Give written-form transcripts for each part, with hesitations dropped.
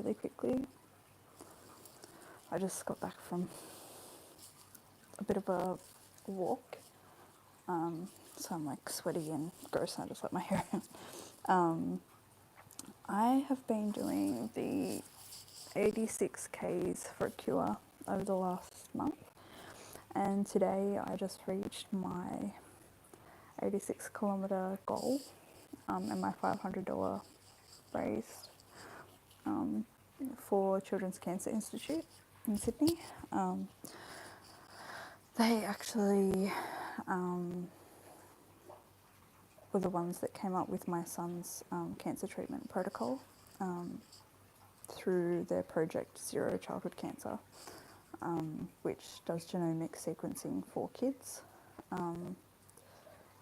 really quickly. I just got back from a bit of a walk, so I'm like sweaty and gross and I just let my hair out. I have been doing the 86 Ks for a cure over the last month, and today I just reached my 86 kilometre goal, and my $500 raised for Children's Cancer Institute in Sydney. They actually were the ones that came up with my son's cancer treatment protocol through their project Zero Childhood Cancer, which does genomic sequencing for kids in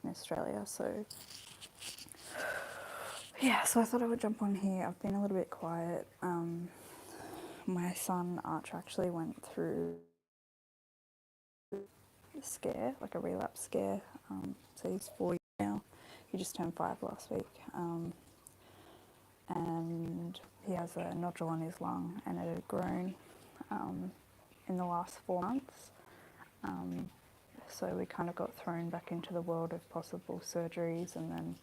Australia. So yeah, so I thought I would jump on here. I've been a little bit quiet. My son Archer actually went through a scare, like a relapse scare. So he's 4 years now. He just turned 5 last week. And he has a nodule on his lung, and it had grown in the last 4 months. So we kind of got thrown back into the world of possible surgeries, and then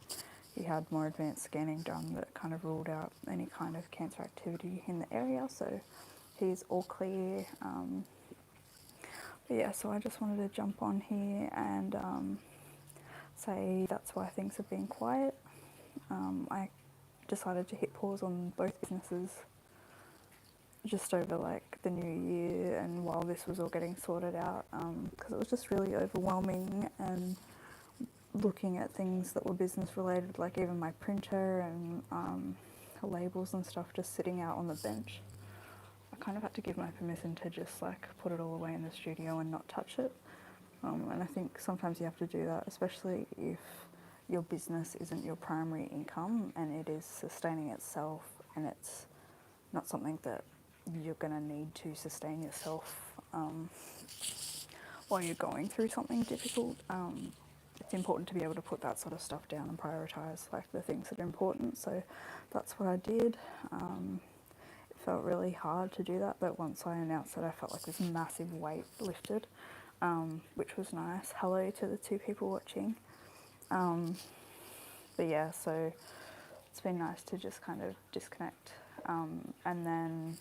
he had more advanced scanning done that kind of ruled out any kind of cancer activity in the area. So he's all clear. But yeah, so I just wanted to jump on here and say that's why things have been quiet. I decided to hit pause on both businesses just over like the new year and while this was all getting sorted out, because it was just really overwhelming, and looking at things that were business related, like even my printer and labels and stuff just sitting out on the bench. I kind of had to give my permission to just like put it all away in the studio and not touch it. And I think sometimes you have to do that, especially if your business isn't your primary income and it is sustaining itself, and it's not something that you're going to need to sustain yourself while you're going through something difficult. It's important to be able to put that sort of stuff down and prioritise like the things that are important. So that's what I did. It felt really hard to do that, but once I announced it, I felt like this massive weight lifted, which was nice. Hello to the 2 people watching. But yeah, so it's been nice to just kind of disconnect. And then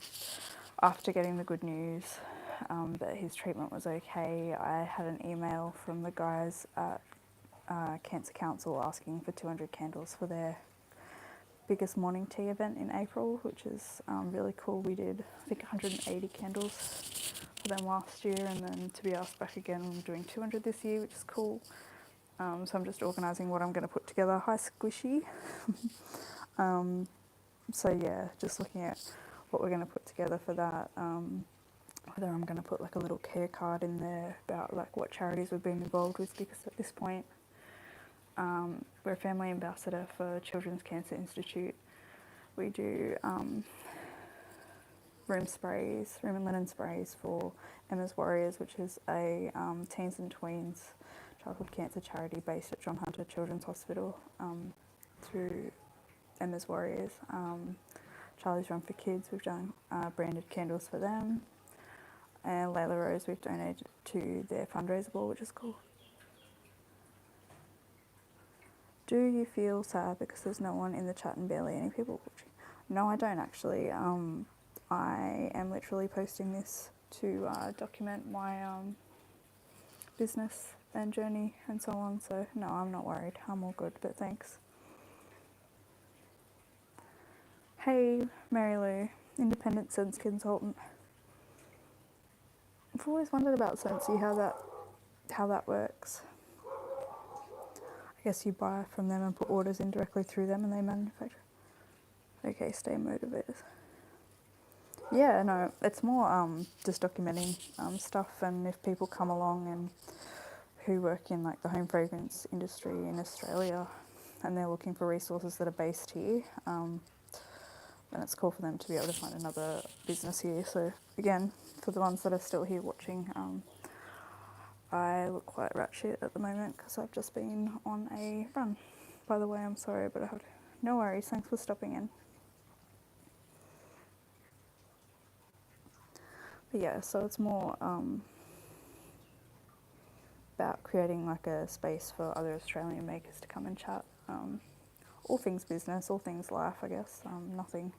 after getting the good news that his treatment was okay, I had an email from the guys at Cancer Council asking for 200 candles for their biggest morning tea event in April, which is really cool. We did, I think, 180 candles for them last year, and then to be asked back again, I'm doing 200 this year, which is cool. So I'm just organising what I'm going to put together. Hi, Squishy. So yeah, just looking at what we're going to put together for that. Whether I'm going to put like a little care card in there about like what charities we've been involved with, because at this point we're a family ambassador for Children's Cancer Institute. We do room and linen sprays for Emma's Warriors, which is a teens and tweens childhood cancer charity based at John Hunter Children's Hospital, through Emma's Warriors. Charlie's Run for Kids, we've done branded candles for them. And Layla Rose, we've donated to their fundraiser ball, which is cool. Do you feel sad because there's no one in the chat and barely any people watching? No, I don't actually. I am literally posting this to document my business and journey and so on, so no, I'm not worried. I'm all good, but thanks. Hey, Mary Lou, independent sense consultant. I've always wondered about Sensi, how that works. I guess you buy from them and put orders in directly through them and they manufacture. Okay, stay motivated. Yeah, no, it's more just documenting stuff, and if people come along and who work in like the home fragrance industry in Australia and they're looking for resources that are based here, then it's cool for them to be able to find another business here. So again, for the ones that are still here watching, I look quite rat shit at the moment because I've just been on a run. By the way, I'm sorry, but I have to. No worries, thanks for stopping in. yeah, so it's more about creating like a space for other Australian makers to come and chat. All things business, all things life, I guess. Nothing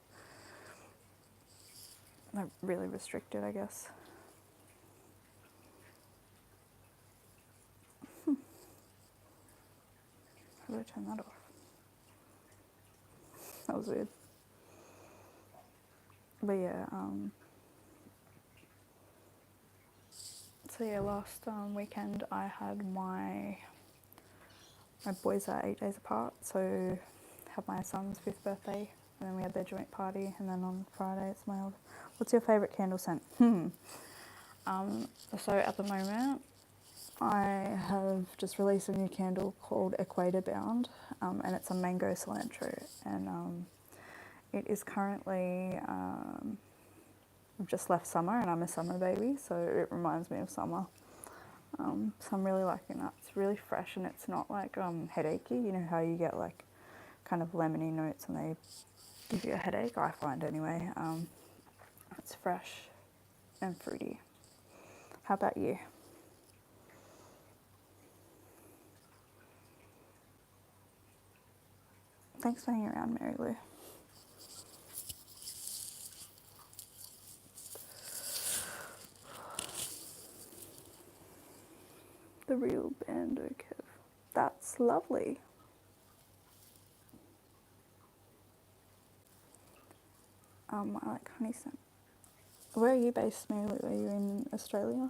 like really restricted, I guess. How do I turn that off? That was weird. But yeah, so yeah, last weekend I had my boys are 8 days apart, so had my son's 5th birthday, and then we had their joint party, and then on Friday it's my old. What's your favourite candle scent? So at the moment I have just released a new candle called Equator Bound, and it's a mango cilantro, and it is currently, I've just left summer and I'm a summer baby, so it reminds me of summer. So I'm really liking that. It's really fresh and it's not like headachy. You know how you get like kind of lemony notes and they give you a headache, I find anyway. It's fresh and fruity. How about you? Thanks for hanging around, Mary Lou. The real Bando Kev. That's lovely. I like honey scent. Where are you based, Mary Lou? Are you in Australia?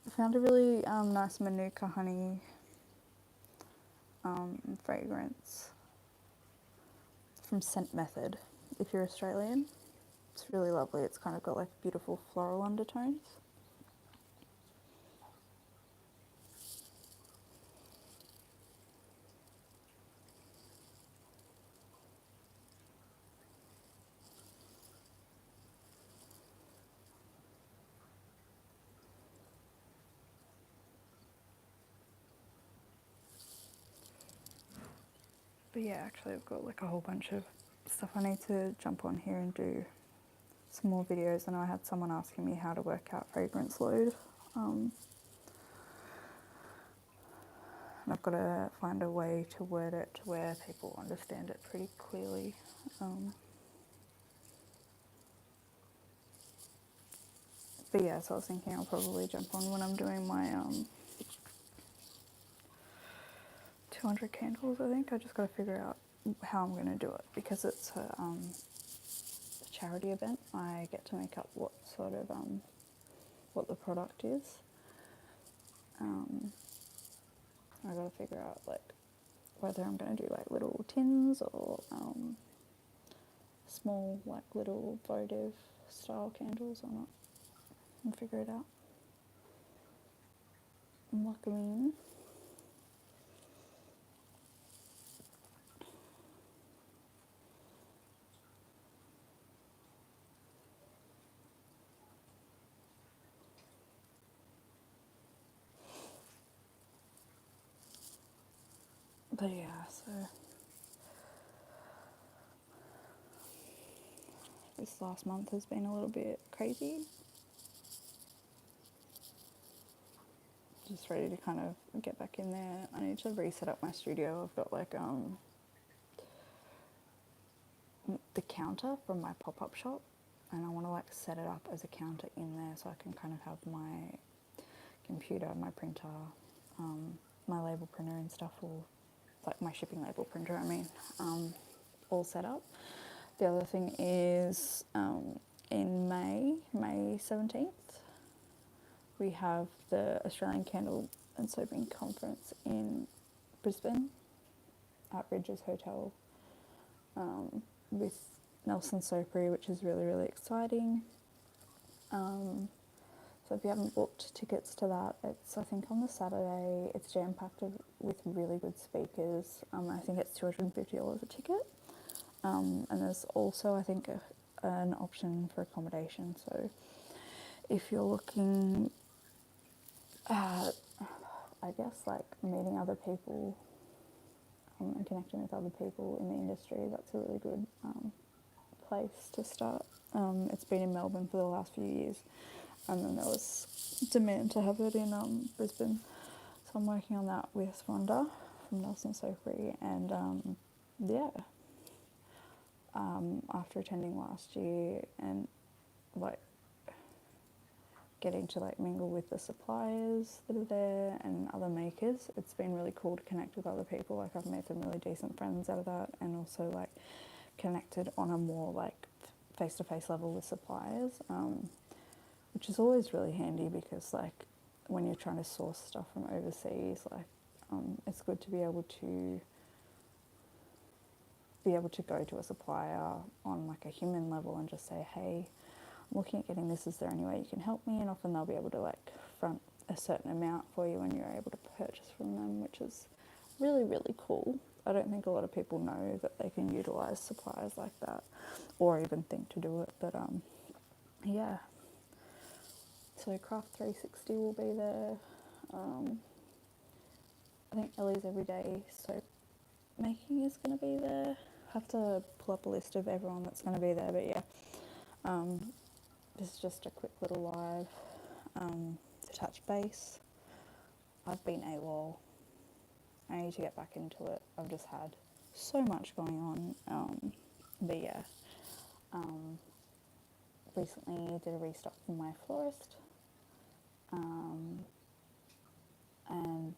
I found a really nice Manuka honey fragrance from Scent Method. If you're Australian, it's really lovely. It's kind of got like beautiful floral undertones. But yeah, actually I've got like a whole bunch of stuff I need to jump on here and do some more videos. And I had someone asking me how to work out fragrance load. And I've got to find a way to word it to where people understand it pretty clearly. But yeah, so I was thinking I'll probably jump on when I'm doing my 200 candles, I think. I just got to figure out how I'm going to do it because it's a charity event. I get to make up what sort of what the product is. I got to figure out like whether I'm going to do like little tins or small like little votive style candles or not, and figure it out. And lock them in. But yeah, so this last month has been a little bit crazy. Just ready to kind of get back in there. I need to reset up my studio. I've got like the counter from my pop-up shop, and I want to like set it up as a counter in there so I can kind of have my computer, my printer, my label printer and stuff, all like my shipping label printer, I mean, all set up. The other thing is in May 17th, we have the Australian Candle and Soaping Conference in Brisbane at Ridges Hotel with Nelson Sopery, which is really, really exciting. So if you haven't booked tickets to that, it's I think on the Saturday. It's jam-packed with really good speakers. I think it's $250 a ticket. And there's also, I think, an option for accommodation. So if you're looking at, I guess, like meeting other people and connecting with other people in the industry, that's a really good place to start. It's been in Melbourne for the last few years, and then there was demand to have it in Brisbane. So I'm working on that with Rhonda from Nelson So Free, and yeah, after attending last year and like getting to like mingle with the suppliers that are there and other makers, it's been really cool to connect with other people. Like I've made some really decent friends out of that, and also like connected on a more like face-to-face level with suppliers, which is always really handy because like when you're trying to source stuff from overseas, like it's good to be able to go to a supplier on like a human level and just say, hey, I'm looking at getting this, is there any way you can help me? And often they'll be able to like front a certain amount for you and you're able to purchase from them, which is really, really cool. I don't think a lot of people know that they can utilise suppliers like that or even think to do it, but yeah. So Craft 360 will be there. I think Ellie's Everyday Soap Making is going to be there. I have to pull up a list of everyone that's going to be there, but yeah. This is just a quick little live to touch base. I've been AWOL. I need to get back into it. I've just had so much going on. But yeah, recently did a restock for my florist. And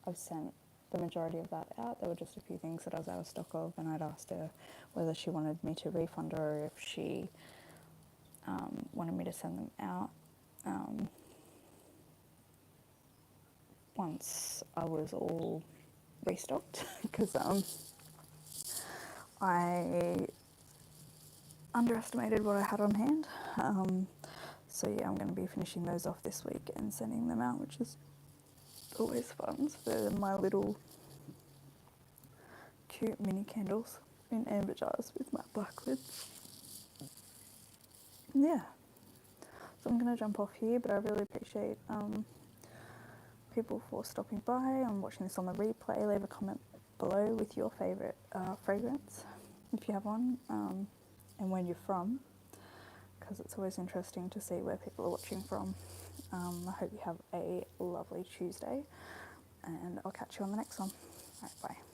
I've sent the majority of that out. There were just a few things that I was out of stock of, and I'd asked her whether she wanted me to refund her or if she wanted me to send them out. Once I was all restocked, because I underestimated what I had on hand. So yeah, I'm going to be finishing those off this week and sending them out, which is always fun. So they're my little cute mini candles in amber jars with matte black lids. Yeah, so I'm going to jump off here, but I really appreciate people for stopping by and watching this on the replay. Leave a comment below with your favourite fragrance, if you have one, and where you're from, because it's always interesting to see where people are watching from. I hope you have a lovely Tuesday, and I'll catch you on the next one. Alright, bye.